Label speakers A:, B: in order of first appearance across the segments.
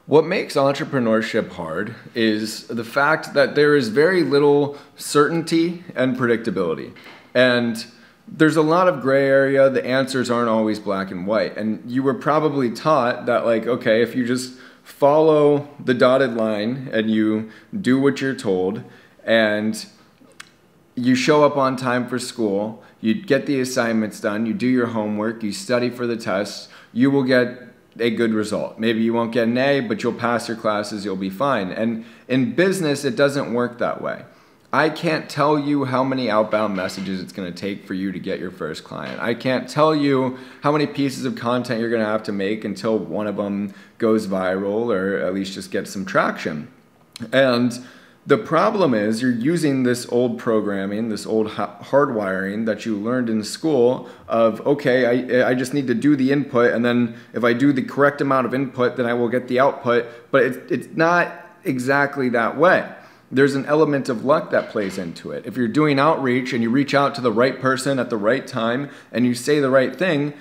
A: What makes entrepreneurship hard is the fact that there is very little certainty and predictability. And there's a lot of gray area. The answers aren't always black and white. And you were probably taught that, like, okay, if you just follow the dotted line and you do what you're told and you show up on time for school, you get the assignments done, you do your homework, you study for the tests, you will get a good result. Maybe you won't get an A, but you'll pass your classes, you'll be fine. And in business, it doesn't work that way. I can't tell you how many outbound messages it's going to take for you to get your first client. I can't tell you how many pieces of content you're going to have to make until one of them goes viral or at least just gets some traction. And the problem is you're using this old programming, this old hardwiring that you learned in school of, okay, I just need to do the input, and then if I do the correct amount of input, then I will get the output. But it's not exactly that way. There's an element of luck that plays into it. If you're doing outreach and you reach out to the right person at the right time and you say the right thing,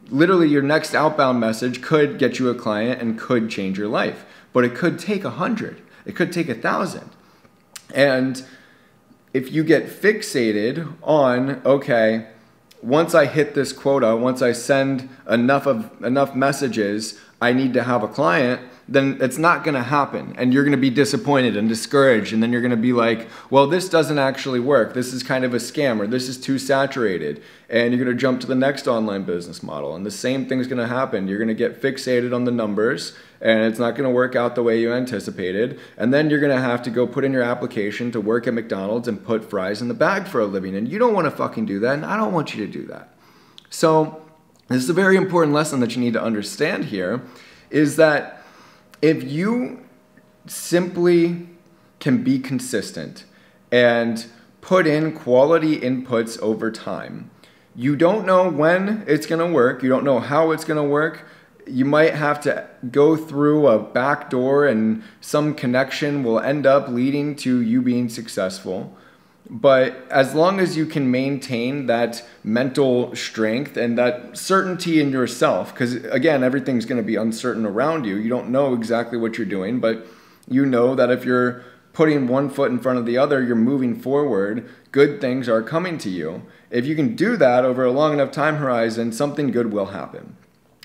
A: literally your next outbound message could get you a client and could change your life. But it could take 100. It could take 1,000. And if you get fixated on, okay, once I hit this quota, once I send enough messages, I need to have a client, then it's not going to happen. And you're going to be disappointed and discouraged. And then you're going to be like, well, this doesn't actually work. This is kind of a scam, or this is too saturated. And you're going to jump to the next online business model. And the same thing's going to happen. You're going to get fixated on the numbers, and it's not going to work out the way you anticipated. And then you're going to have to go put in your application to work at McDonald's and put fries in the bag for a living. And you don't want to fucking do that, and I don't want you to do that. So this is a very important lesson that you need to understand here, is that if you simply can be consistent and put in quality inputs over time, you don't know when it's going to work. You don't know how it's going to work. You might have to go through a back door and some connection will end up leading to you being successful. But as long as you can maintain that mental strength and that certainty in yourself, because again, everything's going to be uncertain around you. You don't know exactly what you're doing, but you know that if you're putting one foot in front of the other, you're moving forward, good things are coming to you. If you can do that over a long enough time horizon, something good will happen.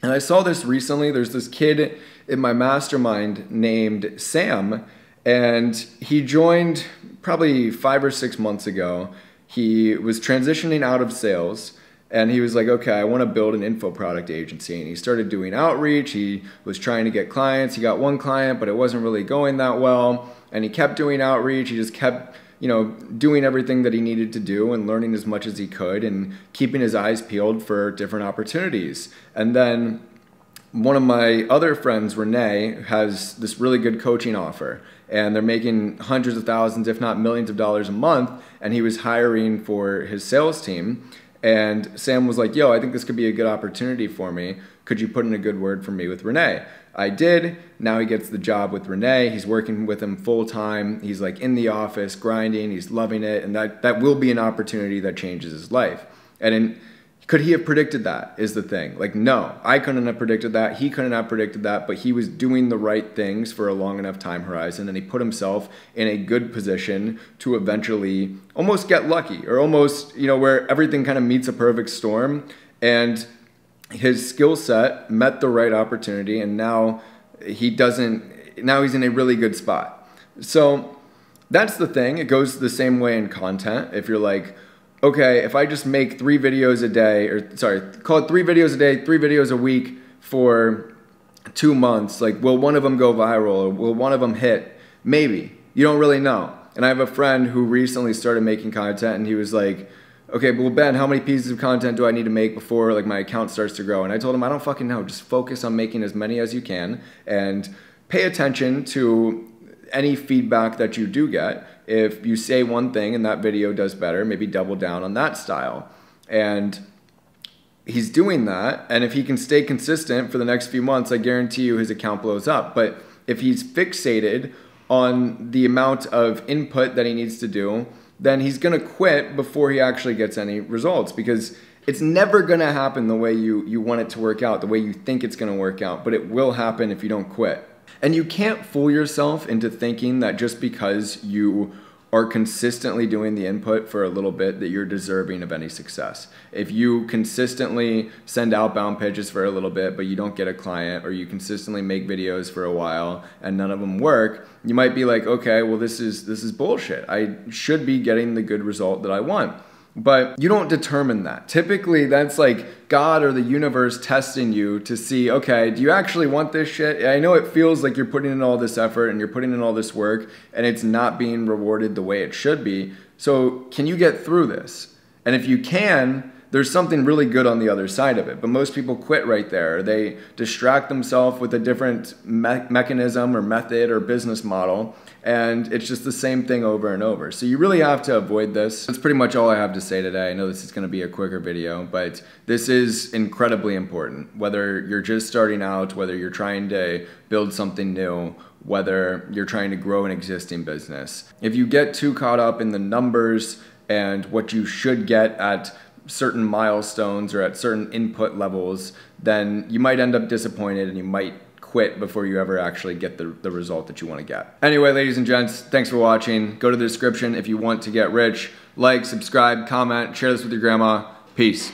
A: And I saw this recently. There's this kid in my mastermind named Sam, and he joined probably 5 or 6 months ago. He was transitioning out of sales, and he was like, okay, I want to build an info product agency. And he started doing outreach. He was trying to get clients. He got one client, but it wasn't really going that well. And he kept doing outreach. He just kept, doing everything that he needed to do and learning as much as he could and keeping his eyes peeled for different opportunities. And then one of my other friends, Renee, has this really good coaching offer, and they're making hundreds of thousands, if not millions of dollars a month, and he was hiring for his sales team. And Sam was like, yo, I think this could be a good opportunity for me. Could you put in a good word for me with Renee? I did. Now he gets the job with Renee. He's working with him full time. He's like in the office, grinding. He's loving it. And that will be an opportunity that changes his life. Could he have predicted that is the thing. Like, no, I couldn't have predicted that. He couldn't have predicted that, but he was doing the right things for a long enough time horizon, and he put himself in a good position to eventually almost get lucky, or almost, where everything kind of meets a perfect storm, and his skill set met the right opportunity, and now he's in a really good spot. So that's the thing. It goes the same way in content. If you're like, okay, if I just make 3 videos a day, call it 3 videos a day, 3 videos a week for 2 months, like, will one of them go viral? Or will one of them hit? Maybe. You don't really know. And I have a friend who recently started making content, and he was like, okay, well, Ben, how many pieces of content do I need to make before my account starts to grow? And I told him, I don't fucking know. Just focus on making as many as you can and pay attention to any feedback that you do get. If you say one thing and that video does better, maybe double down on that style. And he's doing that. And if he can stay consistent for the next few months, I guarantee you his account blows up. But if he's fixated on the amount of input that he needs to do, then he's going to quit before he actually gets any results, because it's never going to happen the way you want it to work out, the way you think it's going to work out. But it will happen if you don't quit. And you can't fool yourself into thinking that just because you are consistently doing the input for a little bit that you're deserving of any success. If you consistently send outbound pitches for a little bit but you don't get a client, or you consistently make videos for a while and none of them work, you might be like, okay, well this is bullshit. I should be getting the good result that I want. But you don't determine that. Typically, that's like God or the universe testing you to see, okay, do you actually want this shit? I know it feels like you're putting in all this effort and you're putting in all this work and it's not being rewarded the way it should be. So can you get through this? And if you can, there's something really good on the other side of it. But most people quit right there. They distract themselves with a different mechanism or method or business model, and it's just the same thing over and over. So you really have to avoid this. That's pretty much all I have to say today. I know this is going to be a quicker video, but this is incredibly important. Whether you're just starting out, whether you're trying to build something new, whether you're trying to grow an existing business. If you get too caught up in the numbers and what you should get at certain milestones or at certain input levels, then you might end up disappointed and you might quit before you ever actually get the result that you want to get. Anyway, ladies and gents, thanks for watching. Go to the description if you want to get rich. Like, subscribe, comment, share this with your grandma. Peace.